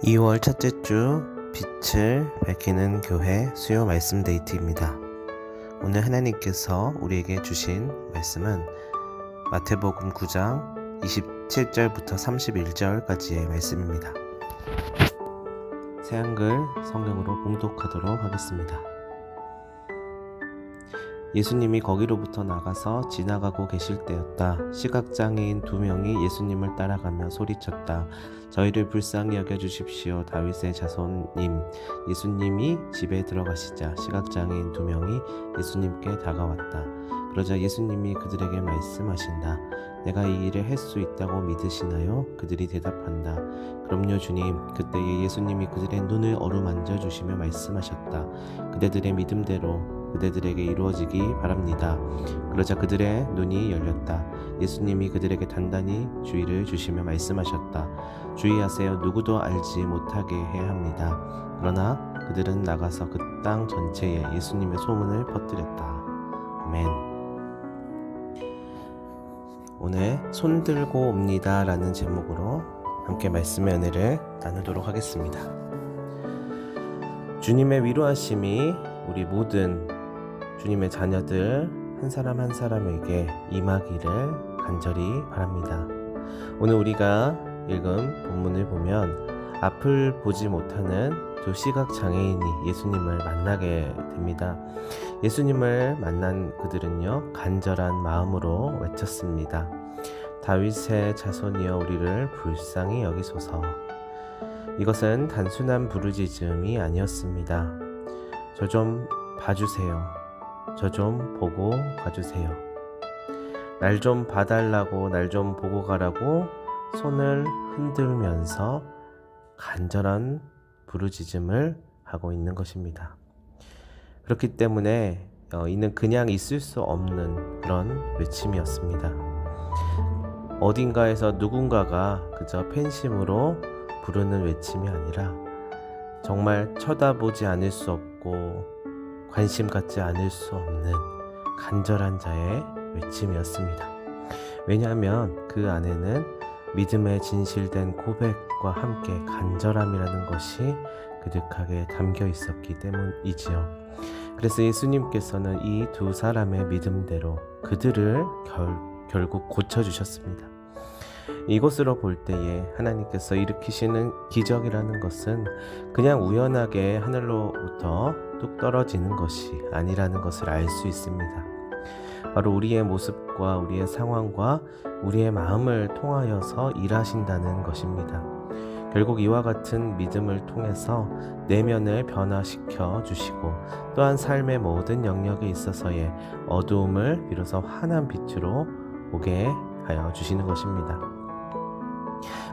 2월 첫째 주 빛을 밝히는 교회 수요 말씀 데이트입니다. 오늘 하나님께서 우리에게 주신 말씀은 마태복음 9장 27절부터 31절까지의 말씀입니다. 새한글 성경으로 봉독하도록 하겠습니다. 예수님이 거기로부터 나가서 지나가고 계실 때였다. 시각장애인 2명이 예수님을 따라가며 소리쳤다. 저희를 불쌍히 여겨주십시오. 다윗의 자손님. 예수님이 집에 들어가시자 시각장애인 2명이 예수님께 다가왔다. 그러자 예수님이 그들에게 말씀하신다. 내가 이 일을 할 수 있다고 믿으시나요? 그들이 대답한다. 그럼요 주님. 그때에 예수님이 그들의 눈을 어루만져 주시며 말씀하셨다. 그대들의 믿음대로 그대들에게 이루어지기 바랍니다. 그러자 그들의 눈이 열렸다. 예수님이 그들에게 단단히 주의를 주시며 말씀하셨다. 주의하세요. 누구도 알지 못하게 해야 합니다. 그러나 그들은 나가서 그 땅 전체에 예수님의 소문을 퍼뜨렸다. 아멘. 오늘 손 들고 옵니다 라는 제목으로 함께 말씀의 은혜를 나누도록 하겠습니다. 주님의 위로하심이 우리 모든 주님의 자녀들 한 사람 한 사람에게 임하기를 간절히 바랍니다. 오늘 우리가 읽은 본문을 보면 앞을 보지 못하는 두 시각장애인이 예수님을 만나게 됩니다. 예수님을 만난 그들은요, 간절한 마음으로 외쳤습니다. 다윗의 자손이여 우리를 불쌍히 여기소서. 이것은 단순한 부르짖음이 아니었습니다. 저 좀 봐주세요. 저 좀 보고 가주세요. 날 좀 봐달라고, 날 좀 보고 가라고 손을 흔들면서 간절한 부르짖음을 하고 있는 것입니다. 그렇기 때문에 이는 그냥 있을 수 없는 그런 외침이었습니다. 어딘가에서 누군가가 그저 팬심으로 부르는 외침이 아니라 정말 쳐다보지 않을 수 없고 관심 갖지 않을 수 없는 간절한 자의 외침이었습니다. 왜냐하면 그 안에는 믿음의 진실된 고백과 함께 간절함이라는 것이 그득하게 담겨 있었기 때문이지요. 그래서 예수님께서는 이 두 사람의 믿음대로 그들을 결국 고쳐주셨습니다. 이것으로 볼 때에 하나님께서 일으키시는 기적이라는 것은 그냥 우연하게 하늘로부터 뚝 떨어지는 것이 아니라는 것을 알 수 있습니다. 바로 우리의 모습과 우리의 상황과 우리의 마음을 통하여서 일하신다는 것입니다. 결국 이와 같은 믿음을 통해서 내면을 변화시켜 주시고 또한 삶의 모든 영역에 있어서의 어두움을 비로소 환한 빛으로 보게 하여 주시는 것입니다.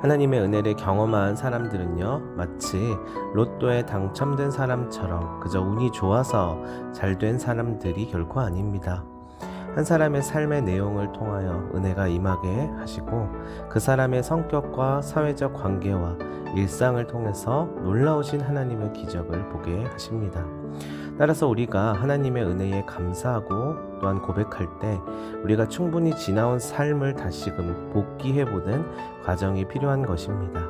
하나님의 은혜를 경험한 사람들은요, 마치 로또에 당첨된 사람처럼 그저 운이 좋아서 잘된 사람들이 결코 아닙니다. 한 사람의 삶의 내용을 통하여 은혜가 임하게 하시고 그 사람의 성격과 사회적 관계와 일상을 통해서 놀라우신 하나님의 기적을 보게 하십니다. 따라서 우리가 하나님의 은혜에 감사하고 또한 고백할 때 우리가 충분히 지나온 삶을 다시금 복기해보는 과정이 필요한 것입니다.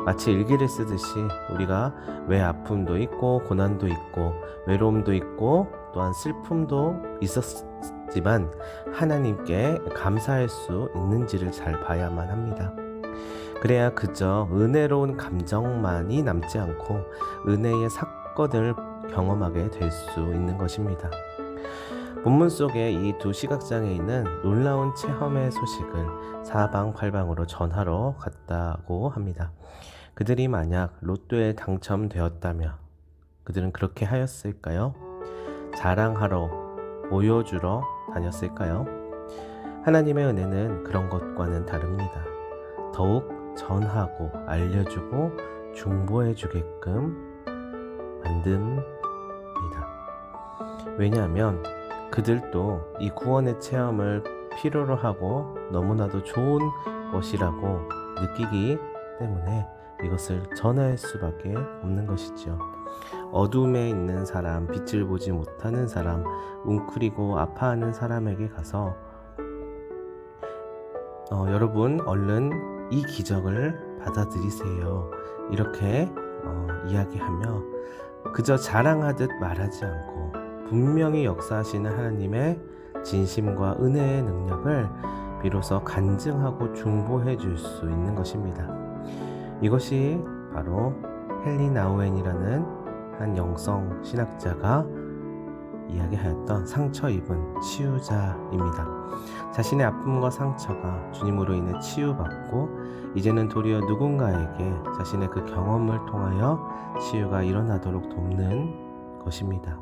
마치 일기를 쓰듯이 우리가 왜 아픔도 있고 고난도 있고 외로움도 있고 또한 슬픔도 있었지만 하나님께 감사할 수 있는지를 잘 봐야만 합니다. 그래야 그저 은혜로운 감정만이 남지 않고 은혜의 사건을 경험하게 될 수 있는 것입니다. 본문 속에 이 두 시각장애인은 놀라운 체험의 소식을 사방팔방으로 전하러 갔다고 합니다. 그들이 만약 로또에 당첨되었다면 그들은 그렇게 하였을까요? 자랑하러, 보여주러 다녔을까요? 하나님의 은혜는 그런 것과는 다릅니다. 더욱 전하고 알려주고 중보해 주게끔 만듭니다. 왜냐하면 그들도 이 구원의 체험을 필요로 하고 너무나도 좋은 것이라고 느끼기 때문에 이것을 전할 수밖에 없는 것이죠. 어둠에 있는 사람, 빛을 보지 못하는 사람, 웅크리고 아파하는 사람에게 가서 여러분 얼른 이 기적을 받아들이세요. 이렇게 이야기하며 그저 자랑하듯 말하지 않고 분명히 역사하시는 하나님의 진심과 은혜의 능력을 비로소 간증하고 중보해 줄 수 있는 것입니다. 이것이 바로 헨리 나우엔이라는 한 영성 신학자가 이야기하였던 상처 입은 치유자입니다. 자신의 아픔과 상처가 주님으로 인해 치유받고 이제는 도리어 누군가에게 자신의 그 경험을 통하여 치유가 일어나도록 돕는 것입니다.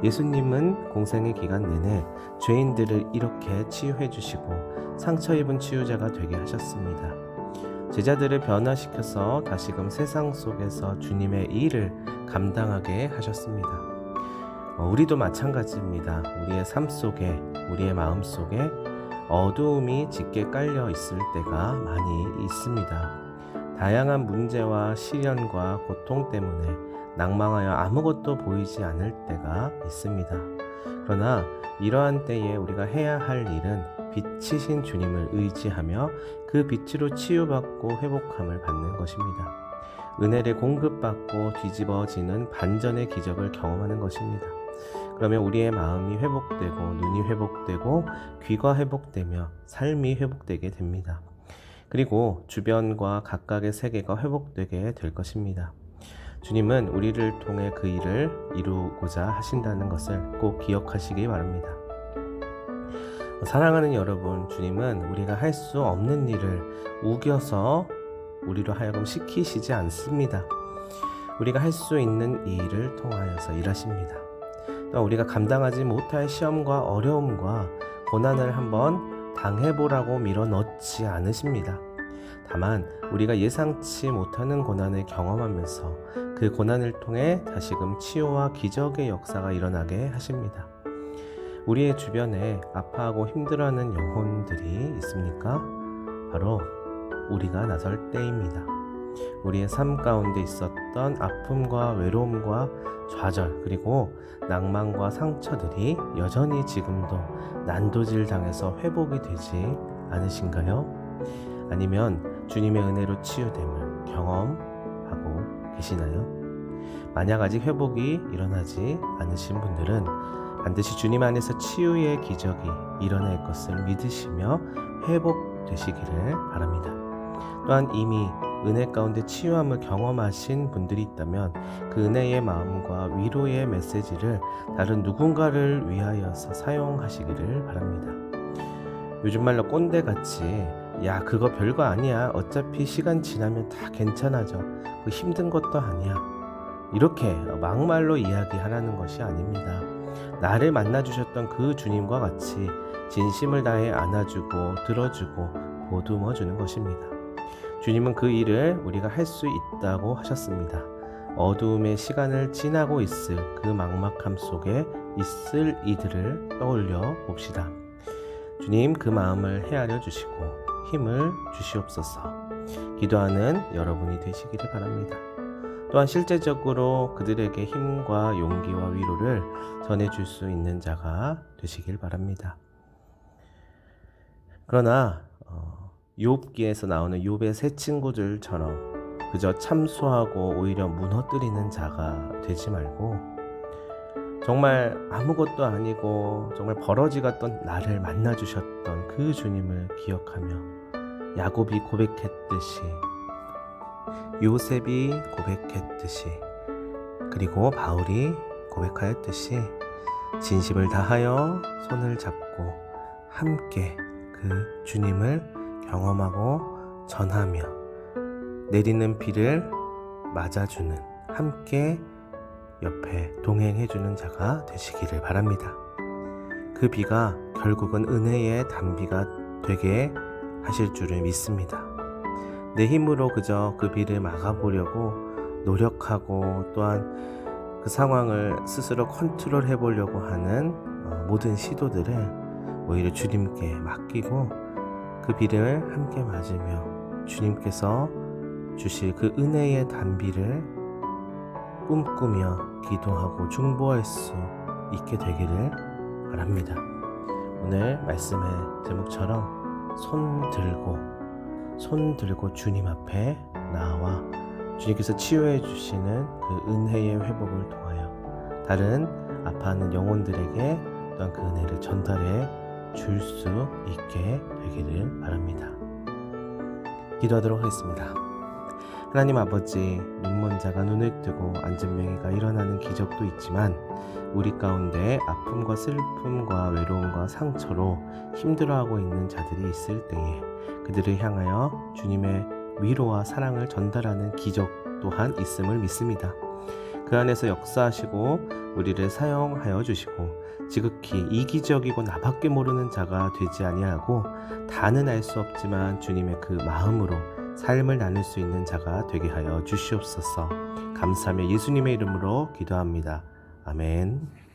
예수님은 공생의 기간 내내 죄인들을 이렇게 치유해 주시고 상처 입은 치유자가 되게 하셨습니다. 제자들을 변화시켜서 다시금 세상 속에서 주님의 일을 감당하게 하셨습니다. 우리도 마찬가지입니다. 우리의 삶 속에, 우리의 마음 속에 어두움이 짙게 깔려 있을 때가 많이 있습니다. 다양한 문제와 시련과 고통 때문에 낭망하여 아무것도 보이지 않을 때가 있습니다. 그러나 이러한 때에 우리가 해야 할 일은 빛이신 주님을 의지하며 그 빛으로 치유받고 회복함을 받는 것입니다. 은혜를 공급받고 뒤집어지는 반전의 기적을 경험하는 것입니다. 그러면 우리의 마음이 회복되고 눈이 회복되고 귀가 회복되며 삶이 회복되게 됩니다. 그리고 주변과 각각의 세계가 회복되게 될 것입니다. 주님은 우리를 통해 그 일을 이루고자 하신다는 것을 꼭 기억하시기 바랍니다. 사랑하는 여러분, 주님은 우리가 할 수 없는 일을 우겨서 우리로 하여금 시키시지 않습니다. 우리가 할 수 있는 일을 통하여서 일하십니다. 또 우리가 감당하지 못할 시험과 어려움과 고난을 한번 당해보라고 밀어넣지 않으십니다. 다만 우리가 예상치 못하는 고난을 경험하면서 그 고난을 통해 다시금 치유와 기적의 역사가 일어나게 하십니다. 우리의 주변에 아파하고 힘들어하는 영혼들이 있습니까? 바로 우리가 나설 때입니다. 우리의 삶 가운데 있었던 아픔과 외로움과 좌절 그리고 낭만과 상처들이 여전히 지금도 난도질 당해서 회복이 되지 않으신가요? 아니면 주님의 은혜로 치유됨을 경험하고 계시나요? 만약 아직 회복이 일어나지 않으신 분들은 반드시 주님 안에서 치유의 기적이 일어날 것을 믿으시며 회복되시기를 바랍니다. 또한 이미 은혜 가운데 치유함을 경험하신 분들이 있다면 그 은혜의 마음과 위로의 메시지를 다른 누군가를 위하여서 사용하시기를 바랍니다. 요즘 말로 꼰대같이 야 그거 별거 아니야 어차피 시간 지나면 다 괜찮아져 그 힘든 것도 아니야 이렇게 막말로 이야기하라는 것이 아닙니다. 나를 만나주셨던 그 주님과 같이 진심을 다해 안아주고 들어주고 보듬어주는 것입니다. 주님은 그 일을 우리가 할 수 있다고 하셨습니다. 어두움의 시간을 지나고 있을 그 막막함 속에 있을 이들을 떠올려 봅시다. 주님 그 마음을 헤아려 주시고 힘을 주시옵소서. 기도하는 여러분이 되시기를 바랍니다. 또한 실제적으로 그들에게 힘과 용기와 위로를 전해줄 수 있는 자가 되시길 바랍니다. 그러나 욥기에서 나오는 욥의 세 친구들처럼 그저 참소하고 오히려 무너뜨리는 자가 되지 말고 정말 아무것도 아니고 정말 버러지 같던 나를 만나주셨던 그 주님을 기억하며 야곱이 고백했듯이 요셉이 고백했듯이 그리고 바울이 고백하였듯이 진심을 다하여 손을 잡고 함께 그 주님을 경험하고 전하며 내리는 비를 맞아주는 함께 옆에 동행해주는 자가 되시기를 바랍니다. 그 비가 결국은 은혜의 단비가 되게 하실 줄을 믿습니다. 내 힘으로 그저 그 비를 막아보려고 노력하고 또한 그 상황을 스스로 컨트롤 해보려고 하는 모든 시도들을 오히려 주님께 맡기고 그 비를 함께 맞으며 주님께서 주실 그 은혜의 단비를 꿈꾸며 기도하고 중보할 수 있게 되기를 바랍니다. 오늘 말씀의 제목처럼 손 들고 손 들고 주님 앞에 나와 주님께서 치유해 주시는 그 은혜의 회복을 통하여 다른 아파하는 영혼들에게 또한 그 은혜를 전달해 줄 수 있게 되기를 바랍니다. 기도하도록 하겠습니다. 하나님 아버지, 눈먼 자가 눈을 뜨고 앉은 명의가 일어나는 기적도 있지만 우리 가운데 아픔과 슬픔과 외로움과 상처로 힘들어하고 있는 자들이 있을 때에 그들을 향하여 주님의 위로와 사랑을 전달하는 기적 또한 있음을 믿습니다. 그 안에서 역사하시고 우리를 사용하여 주시고 지극히 이기적이고 나밖에 모르는 자가 되지 아니하고 다는 알 수 없지만 주님의 그 마음으로 삶을 나눌 수 있는 자가 되게 하여 주시옵소서. 감사하며 예수님의 이름으로 기도합니다. 아멘.